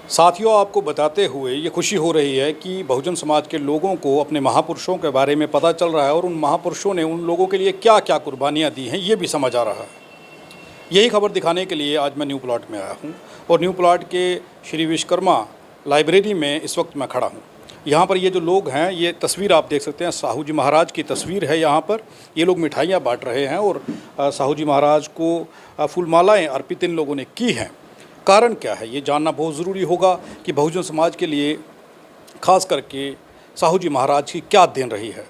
साथियों, आपको बताते हुए ये खुशी हो रही है कि बहुजन समाज के लोगों को अपने महापुरुषों के बारे में पता चल रहा है और उन महापुरुषों ने उन लोगों के लिए क्या क्या कुर्बानियाँ दी हैं ये भी समझ आ रहा है। यही खबर दिखाने के लिए आज मैं न्यू प्लॉट में आया हूँ और न्यू प्लॉट के श्री विश्वकर्मा लाइब्रेरी में इस वक्त मैं खड़ा हूँ। यहाँ पर ये जो लोग हैं, ये तस्वीर आप देख सकते हैं, साहू जी महाराज की तस्वीर है। यहाँ पर ये लोग मिठाइयाँ बांट रहे हैं और साहू जी महाराज को फूलमालाएँ अर्पित इन लोगों ने की हैं। कारण क्या है ये जानना बहुत ज़रूरी होगा कि बहुजन समाज के लिए खास करके साहू जी महाराज की क्या देन रही है।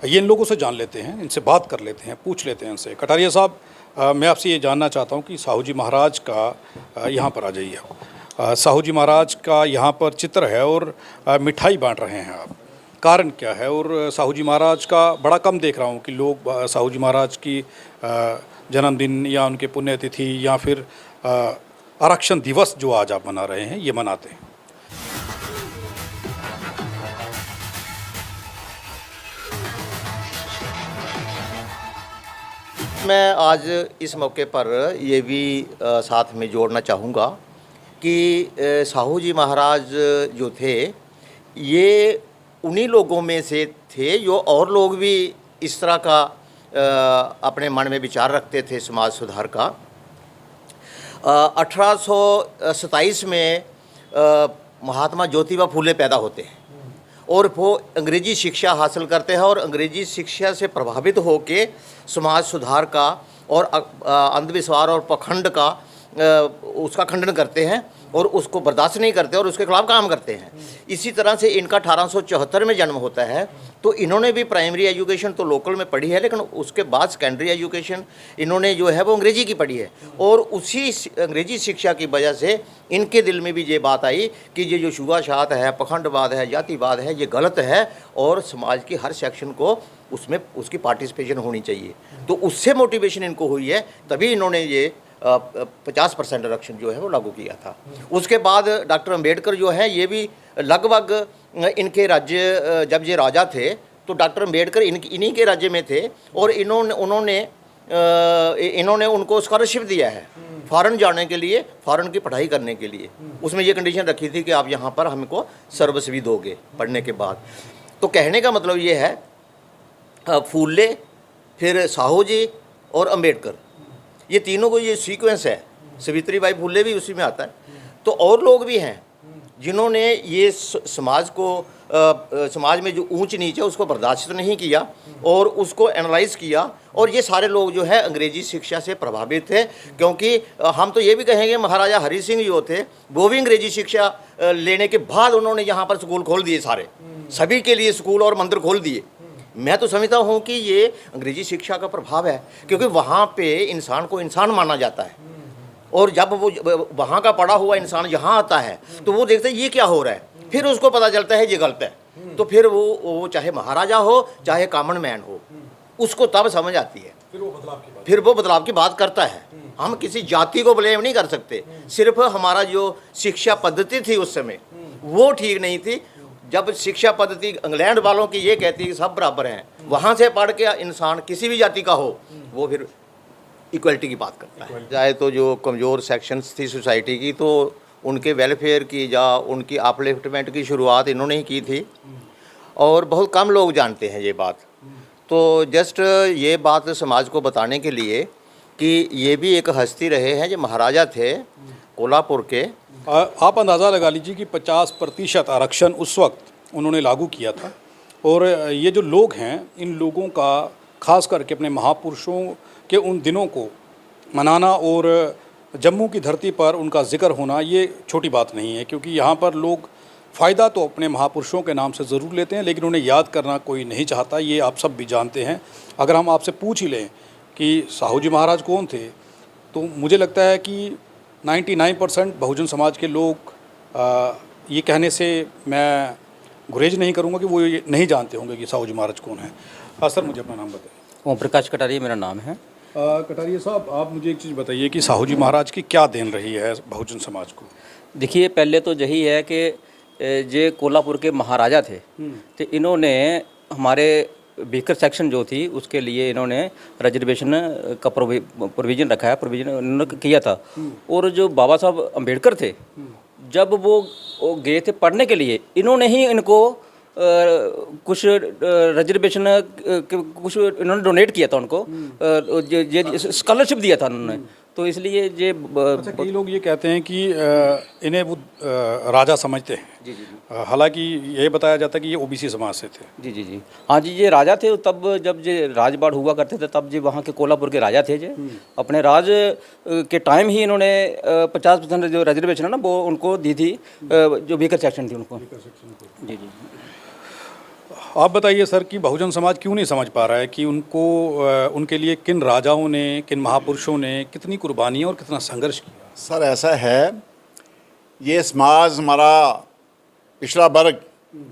ये इन लोगों से जान लेते हैं, इनसे बात कर लेते हैं, पूछ लेते हैं इनसे। कटारिया साहब, मैं आपसे ये जानना चाहता हूँ कि साहू जी महाराज का यहाँ पर आ जाइए। साहू जी महाराज का यहाँ पर चित्र है और मिठाई बांट रहे हैं आप, कारण क्या है? और साहू जी महाराज का बड़ा कम देख रहा हूँ कि लोग साहू जी महाराज की जन्मदिन या उनके पुण्यतिथि या फिर आरक्षण दिवस जो आज आप मना रहे हैं ये मनाते हैं। मैं आज इस मौके पर ये भी साथ में जोड़ना चाहूँगा कि साहू जी महाराज जो थे ये उन्हीं लोगों में से थे जो और लोग भी इस तरह का अपने मन में विचार रखते थे समाज सुधार का। 1827 में महात्मा ज्योतिबा फूले पैदा होते हैं और वो अंग्रेज़ी शिक्षा हासिल करते हैं और अंग्रेज़ी शिक्षा से प्रभावित होकर समाज सुधार का और अंधविश्वास और पखंड का उसका खंडन करते हैं और उसको बर्दाश्त नहीं करते और उसके खिलाफ काम करते हैं। इसी तरह से इनका 1874 में जन्म होता है, तो इन्होंने भी प्राइमरी एजुकेशन तो लोकल में पढ़ी है, लेकिन उसके बाद सेकेंडरी एजुकेशन इन्होंने जो है वो अंग्रेज़ी की पढ़ी है। और उसी अंग्रेज़ी शिक्षा की वजह से इनके दिल में भी ये बात आई कि ये जो छुआछूत है, पखंडवाद है, जातिवाद है, ये गलत है और समाज की हर सेक्शन को उसमें उसकी पार्टिसिपेशन होनी चाहिए। तो उससे मोटिवेशन इनको हुई है, तभी इन्होंने ये 50% आरक्षण जो है वो लागू किया था। उसके बाद डॉक्टर अंबेडकर जो है ये भी लगभग इनके राज्य, जब ये राजा थे तो डॉक्टर अंबेडकर इन्हीं के राज्य में थे और इन्होंने उनको स्कॉलरशिप दिया है फॉरेन जाने के लिए, फॉरेन की पढ़ाई करने के लिए। उसमें ये कंडीशन रखी थी कि आप यहाँ पर हमको सर्विस भी दोगे पढ़ने के बाद। तो कहने का मतलब ये है, फूले, फिर साहू जी और अंबेडकर, ये तीनों को ये सीक्वेंस है। सावित्रीबाई फूले भी उसी में आता है। तो और लोग भी हैं जिन्होंने ये समाज को समाज में जो ऊंच नीच है उसको बर्दाश्त नहीं किया और उसको एनालाइज किया। और ये सारे लोग जो है अंग्रेजी शिक्षा से प्रभावित थे, क्योंकि हम तो ये भी कहेंगे महाराजा हरि सिंह जो थे वो भी अंग्रेजी शिक्षा लेने के बाद उन्होंने यहाँ पर स्कूल खोल दिए, सारे सभी के लिए स्कूल और मंदिर खोल दिए। मैं तो समझता हूँ कि ये अंग्रेजी शिक्षा का प्रभाव है, क्योंकि वहाँ पे इंसान को इंसान माना जाता है और जब वो वहाँ का पढ़ा हुआ इंसान यहाँ आता है तो वो देखता है ये क्या हो रहा है, फिर उसको पता चलता है ये गलत है। तो फिर वो चाहे महाराजा हो चाहे कॉमन मैन हो, उसको तब समझ आती है, फिर वो बदलाव की बात करता है। हम किसी जाति को ब्लेम नहीं कर सकते, सिर्फ हमारा जो शिक्षा पद्धति थी उस समय वो ठीक नहीं थी। जब शिक्षा पद्धति इंग्लैंड वालों की ये कहती है कि सब बराबर हैं, वहाँ से पढ़ के इंसान किसी भी जाति का हो वो फिर इक्वलिटी की बात करता है। चाहे तो जो कमज़ोर सेक्शंस थी सोसाइटी की, तो उनके वेलफेयर की या उनकी अपलिफ्टमेंट की शुरुआत इन्होंने ही की थी और बहुत कम लोग जानते हैं ये बात। तो जस्ट ये बात समाज को बताने के लिए कि ये भी एक हस्ती रहे हैं जो महाराजा थे कोल्हापुर के। आप अंदाज़ा लगा लीजिए कि 50% आरक्षण उस वक्त उन्होंने लागू किया था। और ये जो लोग हैं, इन लोगों का खास करके अपने महापुरुषों के उन दिनों को मनाना और जम्मू की धरती पर उनका जिक्र होना ये छोटी बात नहीं है, क्योंकि यहाँ पर लोग फ़ायदा तो अपने महापुरुषों के नाम से ज़रूर लेते हैं लेकिन उन्हें याद करना कोई नहीं चाहता। ये आप सब भी जानते हैं। अगर हम आपसे पूछ ही लें कि साहू जी महाराज कौन थे, तो मुझे लगता है कि 99% बहुजन समाज के लोग ये कहने से मैं गुरेज नहीं करूँगा कि वो ये नहीं जानते होंगे कि साहू जी महाराज कौन है। सर, मुझे अपना नाम बताइए। ओम प्रकाश कटारिया मेरा नाम है। कटारिया साहब, आप मुझे एक चीज़ बताइए कि साहू जी महाराज की क्या देन रही है बहुजन समाज को? देखिए, पहले तो यही है कि जे कोल्हापुर के महाराजा थे, तो इन्होंने हमारे बीकर सेक्शन जो थी उसके लिए इन्होंने रिजर्वेशन का प्रोविज़न रखा है, प्रोविज़न इन्होंने किया था। और जो बाबा साहब अम्बेडकर थे, जब वो गए थे पढ़ने के लिए, इन्होंने ही इनको कुछ रिजर्वेशन कुछ इन्होंने डोनेट किया था उनको, ये स्कॉलरशिप दिया था उन्होंने। तो इसलिए ये अच्छा, कई लोग ये कहते हैं कि इन्हें वो राजा समझते हैं। जी जी जी हालांकि ये बताया जाता है कि ये ओबीसी समाज से थे। जी जी जी हाँ जी, ये राजा थे तब जब ये राजबाड़ हुआ करते थे, तब जी वहाँ के कोल्हापुर के राजा थे। जे अपने राज के टाइम ही इन्होंने 50% जो रिजर्वेशन है ना वो उनको दी थी, जो वीकर सेक्शन थी उनको। जी जी आप बताइए सर कि बहुजन समाज क्यों नहीं समझ पा रहा है कि उनको उनके लिए किन राजाओं ने, किन महापुरुषों ने कितनी कुर्बानियाँ और कितना संघर्ष किया। सर ऐसा है, ये समाज हमारा पिछड़ा वर्ग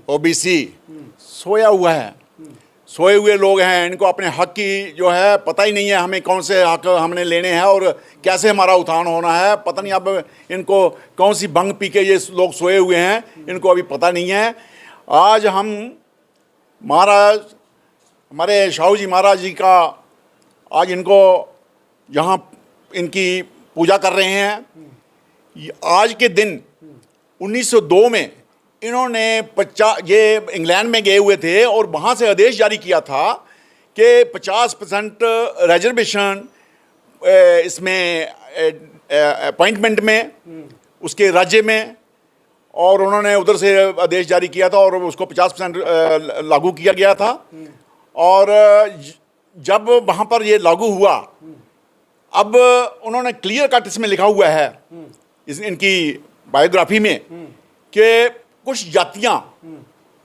ओबीसी सोया हुआ है, सोए हुए लोग हैं। इनको अपने हक की जो है पता ही नहीं है, हमें कौन से हक हमने लेने हैं और कैसे हमारा उत्थान होना है, पता नहीं। अब इनको कौन सी भंग पी के ये लोग सोए हुए हैं, इनको अभी पता नहीं है। आज हम महाराज, हमारे शाहू जी महाराज जी का आज इनको यहाँ इनकी पूजा कर रहे हैं। आज के दिन 1902 में इन्होंने ये इंग्लैंड में गए हुए थे और वहाँ से आदेश जारी किया था कि 50% रिजर्वेशन इसमें अपॉइंटमेंट में, उसके राज्य में, और उन्होंने उधर से आदेश जारी किया था और उसको 50% लागू किया गया था। और जब वहाँ पर ये लागू हुआ, अब उन्होंने क्लियर कट इसमें लिखा हुआ है इनकी बायोग्राफी में कि कुछ जातियाँ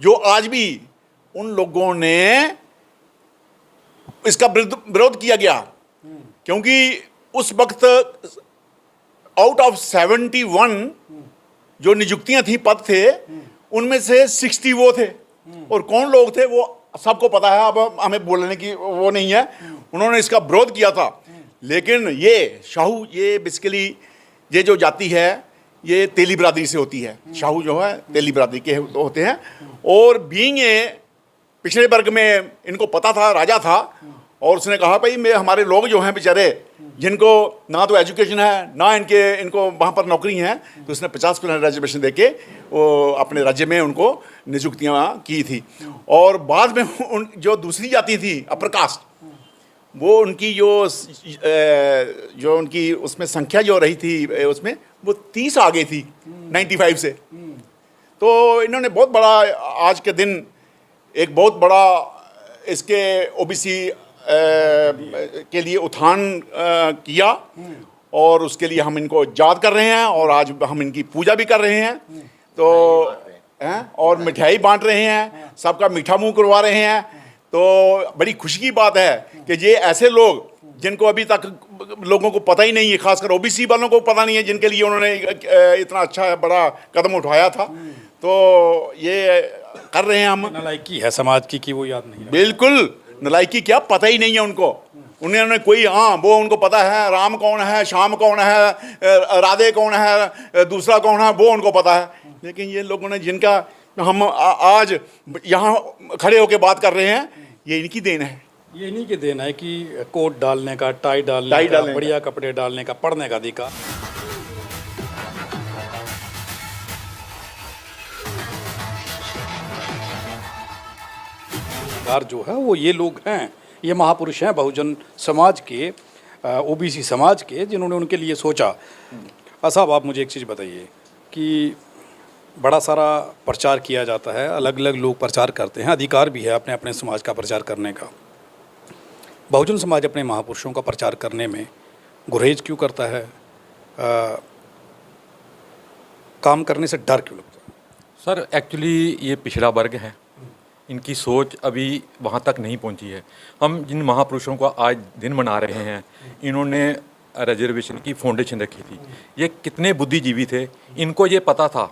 जो आज भी उन लोगों ने इसका विरोध किया गया, क्योंकि उस वक्त आउट ऑफ 71 जो नियुक्तियां थी, पद थे, उनमें से 60 वो थे। और कौन लोग थे वो सबको पता है, अब हमें बोलने की वो नहीं है। उन्होंने इसका विरोध किया था। लेकिन ये शाहू, ये बेसिकली ये जो जाति है ये तेली बिरादरी से होती है। शाहू जो है तेली बिरादरी के होते हैं। और बीइंग ए पिछड़े वर्ग में इनको पता था, राजा था, और उसने कहा भाई मैं हमारे लोग जो हैं बेचारे, जिनको ना तो एजुकेशन है ना इनको वहाँ पर नौकरी है, तो उसने 50% रिजर्वेशन देके वो अपने राज्य में उनको नियुक्तियाँ की थी। और बाद में उन जो दूसरी जाति थी अपर कास्ट, वो उनकी जो उनकी उसमें संख्या जो रही थी उसमें वो 30 आ गई थी 95 से। तो इन्होंने बहुत बड़ा आज के दिन एक बहुत बड़ा इसके ओबीसी के लिए उत्थान किया, और उसके लिए हम इनको याद कर रहे हैं और आज हम इनकी पूजा भी कर रहे हैं। तो और मिठाई बांट रहे हैं, सबका मीठा मुंह करवा रहे हैं। तो बड़ी खुशी की बात है कि ये ऐसे लोग जिनको अभी तक लोगों को पता ही नहीं है, खासकर ओबीसी वालों को पता नहीं है, जिनके लिए उन्होंने इतना अच्छा बड़ा कदम उठाया था, तो ये कर रहे हैं हम। नालायकी है समाज की कि वो याद नहीं। बिल्कुल नालायकी क्या, पता ही नहीं है उनको। उन्होंने कोई, हाँ वो उनको पता है राम कौन है, श्याम कौन है, राधे कौन है, दूसरा कौन है, वो उनको पता है। लेकिन ये लोगों ने जिनका हम आज यहाँ खड़े होकर बात कर रहे हैं, ये इनकी देन है। ये इन्हीं के देन है कि कोट डालने का, टाई डालने का, बढ़िया कपड़े डालने का, पढ़ने का अधिकार। जो है वो ये लोग हैं, ये महापुरुष हैं बहुजन समाज के, ओबीसी समाज के, जिन्होंने उनके लिए सोचा। साहब आप मुझे एक चीज़ बताइए कि बड़ा सारा प्रचार किया जाता है, अलग अलग लोग प्रचार करते हैं, अधिकार भी है अपने अपने समाज का प्रचार करने का। बहुजन समाज अपने महापुरुषों का प्रचार करने में गुरेज क्यों करता है? काम करने से डर क्यों लगता है? सर एक्चुअली ये पिछड़ा वर्ग है, इनकी सोच अभी वहाँ तक नहीं पहुँची है। हम जिन महापुरुषों का आज दिन मना रहे हैं, इन्होंने रिजर्वेशन की फाउंडेशन रखी थी। ये कितने बुद्धिजीवी थे, इनको ये पता था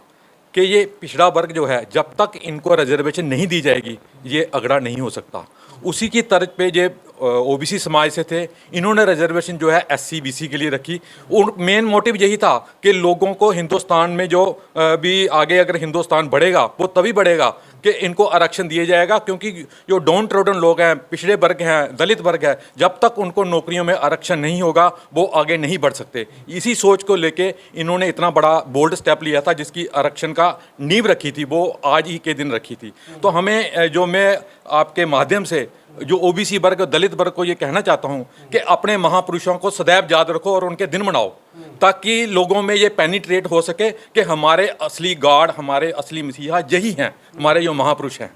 कि ये पिछड़ा वर्ग जो है, जब तक इनको रिजर्वेशन नहीं दी जाएगी ये अगड़ा नहीं हो सकता। उसी की तर्ज पे ये ओबीसी समाज से थे, इन्होंने रिजर्वेशन जो है एससी बीसी के लिए रखी। उन मेन मोटिव यही था कि लोगों को हिंदुस्तान में जो भी आगे अगर हिंदुस्तान बढ़ेगा वो तभी बढ़ेगा कि इनको आरक्षण दिया जाएगा, क्योंकि जो डाउन ट्रोडन लोग हैं, पिछड़े वर्ग हैं, दलित वर्ग है, जब तक उनको नौकरियों में आरक्षण नहीं होगा वो आगे नहीं बढ़ सकते। इसी सोच को लेके इन्होंने इतना बड़ा बोल्ड स्टेप लिया था, जिसकी आरक्षण का नींव रखी थी वो आज ही के दिन रखी थी। तो हमें जो मैं आपके माध्यम से जो ओबीसी वर्ग, दलित वर्ग को ये कहना चाहता हूँ कि अपने महापुरुषों को सदैव याद रखो और उनके दिन मनाओ, ताकि लोगों में ये पेनिट्रेट हो सके कि हमारे असली गॉड, हमारे असली मसीहा यही हैं, हमारे जो महापुरुष हैं।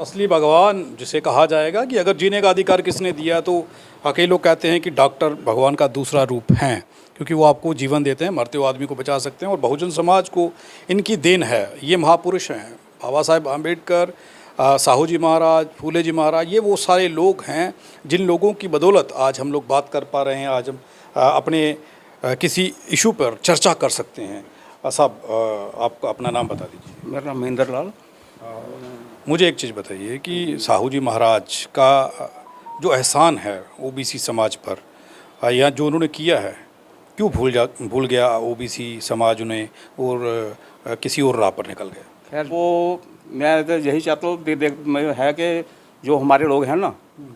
असली भगवान जिसे कहा जाएगा कि अगर जीने का अधिकार किसने दिया, तो कई लोग कहते हैं कि डॉक्टर भगवान का दूसरा रूप हैं, क्योंकि वो आपको जीवन देते हैं, मरते हुए आदमी को बचा सकते हैं। और बहुजन समाज को इनकी देन है। ये महापुरुष हैं, बाबा साहेब आम्बेडकर, साहू जी महाराज, फूले जी महाराज, ये वो सारे लोग हैं जिन लोगों की बदौलत आज हम लोग बात कर पा रहे हैं, आज हम अपने किसी इशू पर चर्चा कर सकते हैं। साहब, आपका अपना नाम बता दीजिए। मेरा नाम महेंद्र लाल। मुझे एक चीज़ बताइए कि साहू जी महाराज का जो एहसान है ओबीसी समाज पर, या जो उन्होंने किया है, क्यों भूल गया ओबीसी समाज उन्हें और किसी और राह पर निकल गया? खैर, वो मैं तो यही चाहता हूँ है कि जो हमारे लोग हैं ना,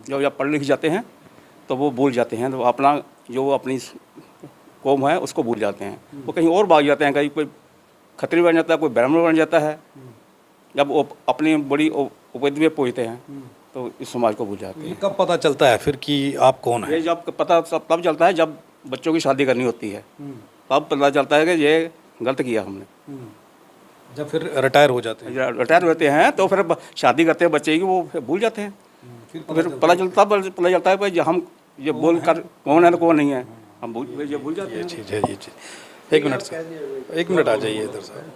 जो जब पढ़ लिख जाते हैं तो वो भूल जाते हैं, तो अपना जो अपनी कौम है उसको भूल जाते हैं। वो कहीं और भाग जाते हैं, कहीं कोई खत्री बन जाता है, कोई ब्राह्मण बन जाता है। जब वो अपनी बड़ी उपाधि में पहुँचते हैं तो इस समाज को भूल जाते हैं। कब पता चलता है फिर कि आप कौन हैं? ये जब पता तब चलता है जब बच्चों की शादी करनी होती है, तब पता चलता है कि ये गलत किया हमने। जब फिर रिटायर हो जाते हैं, रिटायर होते हैं तो फिर शादी करते हैं बच्चे की, वो फिर भूल जाते हैं। फिर पता चलता है भाई हम ये बोल कर कौन है तो कौन नहीं है, हम भूल जाते हैं। चीज़ है ये चीज़। एक मिनट सर, एक मिनट आ जाइए इधर साहब।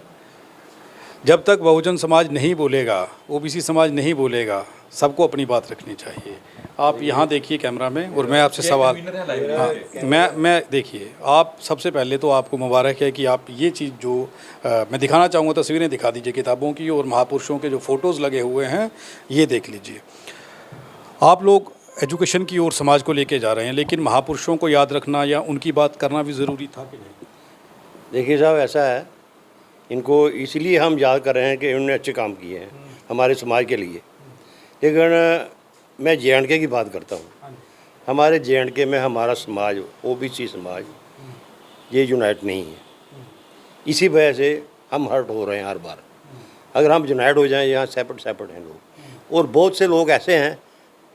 जब तक बहुजन समाज नहीं बोलेगा, ओबीसी समाज नहीं बोलेगा, सबको अपनी बात रखनी चाहिए। आप यहाँ देखिए कैमरा में, और मैं आपसे सवाल, हाँ, मैं देखिए, आप सबसे पहले तो आपको मुबारक है कि आप ये चीज़ जो मैं दिखाना चाहूँगा, तस्वीरें दिखा दीजिए किताबों की, और महापुरुषों के जो फ़ोटोज़ लगे हुए हैं ये देख लीजिए। आप लोग एजुकेशन की ओर समाज को लेके जा रहे हैं, लेकिन महापुरुषों को याद रखना या उनकी बात करना भी ज़रूरी था कि नहीं? देखिए साहब, ऐसा है, इनको इसलिए हम याद कर रहे हैं कि उन्होंने अच्छे काम किए हैं हमारे समाज के लिए। लेकिन मैं JNK की बात करता हूँ। हमारे JNK में हमारा समाज, ओबीसी समाज, ये यूनाइट नहीं है। इसी वजह से हम हर्ट हो रहे हैं हर बार। अगर हम यूनाइट हो जाएं, यहाँ सेपरेट हैं लोग, और बहुत से लोग ऐसे हैं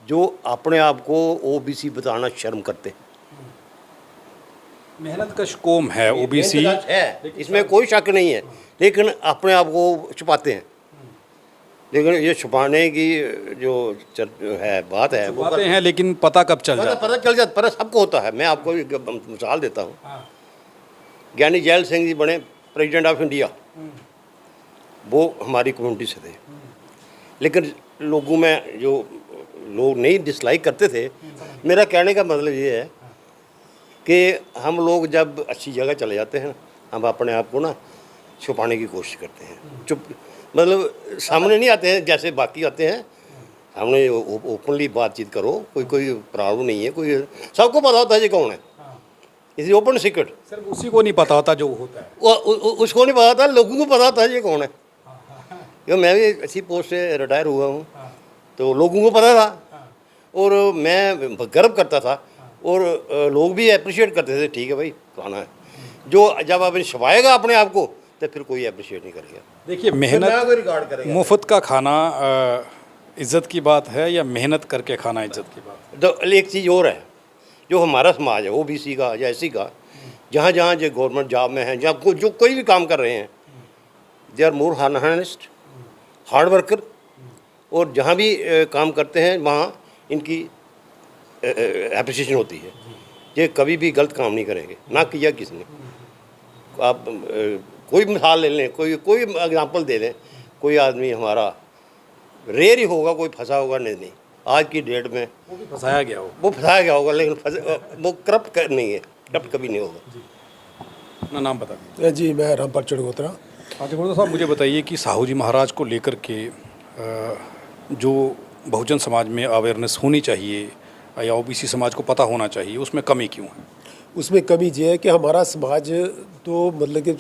जो अपने आप को ओबीसी बताना शर्म करते हैं। मेहनत कश कौम है ओबीसी है, इसमें कोई शक नहीं है, लेकिन अपने आप को छुपाते हैं। लेकिन ये छुपाने की जो है बात है वो बातें हैं, लेकिन पता कब चल जाता है? पता चल जाता, पता सबको होता है। मैं आपको एक मिसाल देता हूँ। ज्ञानी जैल सिंह जी बने प्रेसिडेंट ऑफ इंडिया, वो हमारी कम्युनिटी से थे, लेकिन लोगों में जो लोग नहीं डिसलाइक करते थे। मेरा कहने का मतलब ये है कि हम लोग जब अच्छी जगह चले जाते हैं, हम अपने आप को ना छुपाने की कोशिश करते हैं, चुप, मतलब सामने नहीं आते हैं जैसे बाकी आते हैं। सामने ओपनली बातचीत करो, कोई प्रॉब्लम नहीं है, कोई सबको पता होता है ये कौन है, इसी ओपन सीक्रेट। सिर्फ उसी को नहीं पता होता जो होता है, उसको नहीं पता होता, लोगों को पता होता है ये कौन है। क्योंकि मैं भी अच्छी पोस्ट से रिटायर हुआ हूँ, तो लोगों को पता था और मैं गर्व करता था, और लोग भी अप्रिशिएट करते थे, ठीक है भाई खाना है। जो जब आप छुपाएगा अपने आप को तो फिर कोई अप्रिशिएट नहीं करेगा। देखिए, मेहनत मुफ्त का खाना इज्जत की बात है, या मेहनत करके खाना इज्जत की बात? तो एक चीज़ और है, जो हमारा समाज है ओबीसी का या एससी का, जहाँ जहाँ जो गवर्नमेंट जॉब में हैं, जहाँ जो कोई भी काम कर रहे हैं, they are more honest, hard worker, और जहाँ भी काम करते हैं वहाँ इनकी एप्रिसिएशन होती है। ये कभी भी गलत काम नहीं करेंगे, ना किया किसने। आप कोई मिसाल ले लें, कोई एग्जांपल दे दें, कोई आदमी हमारा रेयर ही होगा कोई फंसा होगा, नहीं आज की डेट में वो भी फंसाया गया हो, वो फंसाया गया होगा, लेकिन वो करप्ट नहीं है, करप्ट कभी नहीं होगा। अपना नाम बता दीजिए। जी, मैं रामपाल चढ़गोत्रा। हाँ चढ़गोत्रा साहब, मुझे बताइए कि साहू जी महाराज को लेकर के जो बहुजन समाज में अवेयरनेस होनी चाहिए, या ओबीसी समाज को पता होना चाहिए, उसमें कमी क्यों है? उसमें कमी ये है कि हमारा समाज तो मतलब कि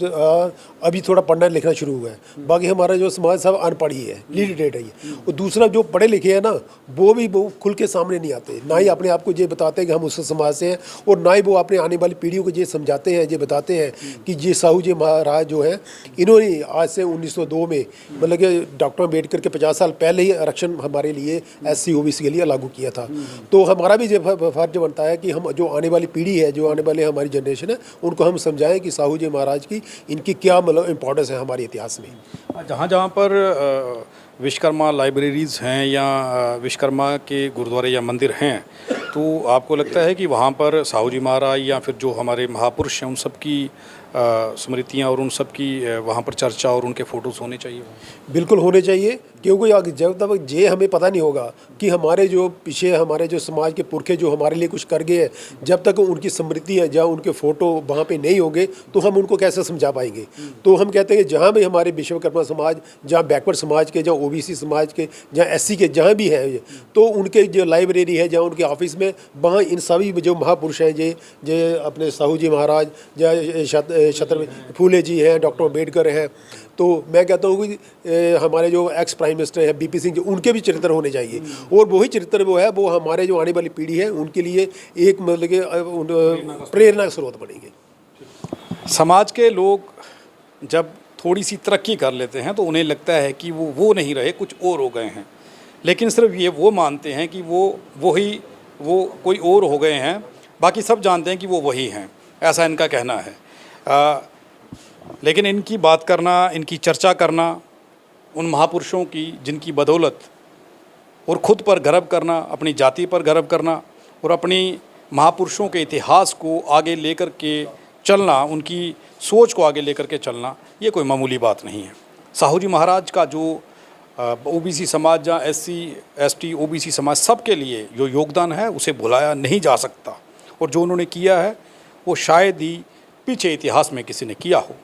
अभी थोड़ा पढ़ना लिखना शुरू हुआ है, बाकी हमारा जो समाज सब अनपढ़ ही है, लिटरेट है ये। और दूसरा जो पढ़े लिखे हैं ना, वो खुल के सामने नहीं आते, ना ही अपने आप को ये बताते हैं कि हम उस समाज से हैं, और ना ही वो अपने आने वाली पीढ़ियों को ये समझाते हैं, ये बताते हैं कि ये साहू जी महाराज जो है, इन्होंने आज से 1902 में मतलब कि डॉक्टर अम्बेडकर के 50 साल पहले ही आरक्षण हमारे लिए SC OBC के लिए लागू किया था। तो हमारा भी ये फर्ज बनता है कि हम जो आने वाली पीढ़ी है, जो आने वाले हमारी जनरेशन है, उनको हम समझाएं कि साहू जी महाराज की इनकी क्या मतलब इम्पोर्टेंस है हमारे इतिहास में। जहाँ जहाँ पर विश्वकर्मा लाइब्रेरीज़ हैं या विश्वकर्मा के गुरुद्वारे या मंदिर हैं, तो आपको लगता है कि वहाँ पर साहू जी महाराज या फिर जो हमारे महापुरुष हैं उन सब की स्मृतियाँ और उन सब की वहाँ पर चर्चा और उनके फ़ोटोज़ होने चाहिए? बिल्कुल होने चाहिए, क्योंकि जब तक ये हमें पता नहीं होगा कि हमारे जो पीछे हमारे जो समाज के पुरखे जो हमारे लिए कुछ कर गए हैं, जब तक उनकी स्मृतियाँ या उनके फ़ोटो वहाँ पे नहीं होंगे तो हम उनको कैसे समझा पाएंगे। तो हम कहते हैं कि जहाँ भी हमारे विश्वकर्मा समाज, जहाँ बैकवर्ड समाज के, जहाँ OBC समाज के, जहाँ SC के जहाँ भी है, तो उनके जो लाइब्रेरी है, जहाँ उनके ऑफिस में, वहाँ इन सभी जो महापुरुष हैं, जे अपने साहू जी महाराज, जहाँ छत्रपति फूले जी हैं, डॉक्टर अम्बेडकर हैं, तो मैं कहता हूँ कि हमारे जो एक्स प्राइम मिनिस्टर हैं BP सिंह जी, उनके भी चरित्र होने चाहिए, और वही चरित्र वो हमारे जो आने वाली पीढ़ी है उनके लिए एक मतलब कि प्रेरणा का स्रोत बनेंगे। समाज के लोग जब थोड़ी सी तरक्की कर लेते हैं तो उन्हें लगता है कि वो नहीं रहे, कुछ और हो गए हैं, लेकिन सिर्फ ये वो मानते हैं कि वो कोई और हो गए हैं, बाकी सब जानते हैं कि वो वही हैं, ऐसा इनका कहना है। लेकिन इनकी बात करना, इनकी चर्चा करना, उन महापुरुषों की जिनकी बदौलत, और ख़ुद पर गर्व करना, अपनी जाति पर गर्व करना और अपनी महापुरुषों के इतिहास को आगे लेकर के चलना, उनकी सोच को आगे लेकर के चलना, ये कोई मामूली बात नहीं है। साहू जी महाराज का जो OBC समाज या SC ST OBC समाज सबके लिए जो योगदान है उसे भुलाया नहीं जा सकता, और जो उन्होंने किया है वो शायद ही पीछे इतिहास में किसी ने किया हो।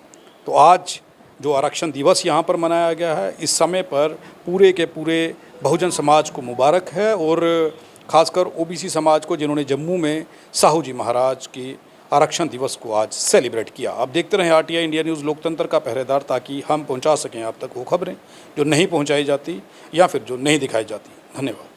तो आज जो आरक्षण दिवस यहाँ पर मनाया गया है, इस समय पर पूरे के पूरे बहुजन समाज को मुबारक है, और ख़ासकर OBC समाज को जिन्होंने जम्मू में साहू जी महाराज के आरक्षण दिवस को आज सेलिब्रेट किया। आप देखते रहें RTI इंडिया न्यूज़, लोकतंत्र का पहरेदार, ताकि हम पहुँचा सकें आप तक वो खबरें जो नहीं पहुँचाई जाती या फिर जो नहीं दिखाई जाती। धन्यवाद।